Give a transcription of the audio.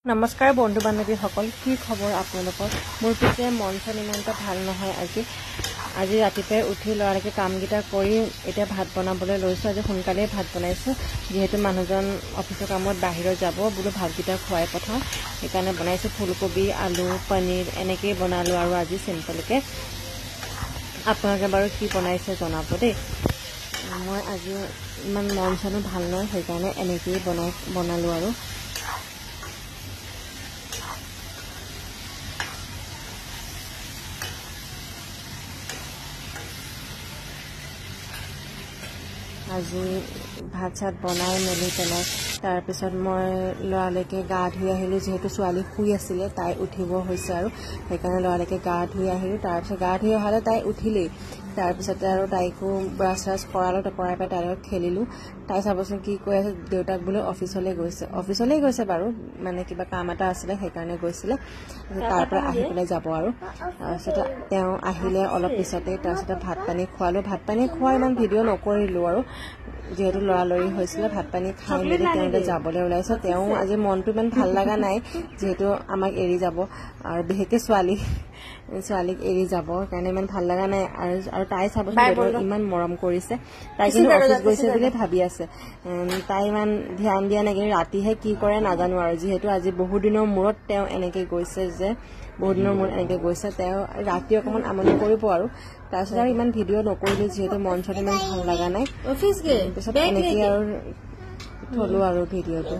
নমস্কাৰ বন্ধু বান্ধৱীসকল, কি খবৰ আপোনালোকৰ? মোৰ পিছে মন চন ইমান এটা ভাল নহয়। আজি ৰাতিপুৱাই উঠি ল'ৰালৈকে কামকেইটা কৰি এতিয়া ভাত বনাবলৈ লৈছোঁ। আজি সোনকালেই ভাত বনাইছোঁ, যিহেতু মানুহজন অফিচৰ কামত বাহিৰত যাব, বোলো ভাতকেইটা খুৱাই পঠাওঁ, সেইকাৰণে বনাইছোঁ। ফুলকবি, আলু, পনীৰ এনেকৈয়ে বনালোঁ আৰু আজি চিম্পলকৈ। আপোনালোকে বাৰু কি বনাইছে জনাব দেই। মই আজি ইমান মন চনো ভাল নহয়, সেইকাৰণে এনেকৈয়ে বনালোঁ আৰু। আজি ভাত চাত বনাই মেলি পেলাই তাৰপিছত মই ল'ৰালৈকে গা ধুই আহিলোঁ, যিহেতু ছোৱালী শুই আছিলে, তাই উঠিব হৈছে আৰু সেইকাৰণে ল'ৰালৈকে গা ধুই আহিলোঁ। তাৰপিছত গা ধুই অহালে তাই উঠিলেই, তাৰপিছতে আৰু তাইকো ব্ৰাছ চ্ৰাছ কৰালোঁ, কৰাই পেলাই তাইৰ লগত খেলিলোঁ। তাই চাবচোন কি কৈ আছে, দেউতাক বোলে অফিচলৈ গৈছে বাৰু, মানে কিবা কাম এটা আছিলে সেইকাৰণে গৈছিলে, তাৰ পৰা আহি পেলাই যাব আৰু। তাৰপিছতে তেওঁ আহিলে অলপ পিছতেই, তাৰপিছতে ভাত পানী খোৱালোঁ। ভাত পানী খোৱা ইমান ভিডিঅ' নকৰিলোঁ আৰু, যিহেতু লৰালৰি হৈছিলে। ভাত পানী খাই মেলি তেওঁ যাবলৈ ওলাইছে। তেওঁ আজি মনটো ইমান ভাল লগা নাই, যিহেতু আমাক এৰি যাব আৰু বিশেষকৈ ছোৱালীক এৰি যাব, সেইকাৰণে ইমান ভাল লগা নাই। আৰু তাই চাবচোন ইমান মৰম কৰিছে। তাই কিন্তু অফিচ গৈছে বুলিয়ে ভাবি আছে, তাই ইমান ধ্যান দিয়া নাই, কিন্তু ৰাতিহে কি কৰে নাজানো আৰু। যিহেতু আজি বহুত দিনৰ মূৰত তেওঁ এনেকৈ গৈছে, তেওঁ ৰাতি অকণমান আমনি কৰিব আৰু। তাৰপিছত আৰু ইমান ভিডিঅ' নকৰিলোঁ, যিহেতু মন চন ইমান ভাল লগা নাই। পিছত এনেকৈ আৰু থলোঁ আৰু ভিডিঅ'টো।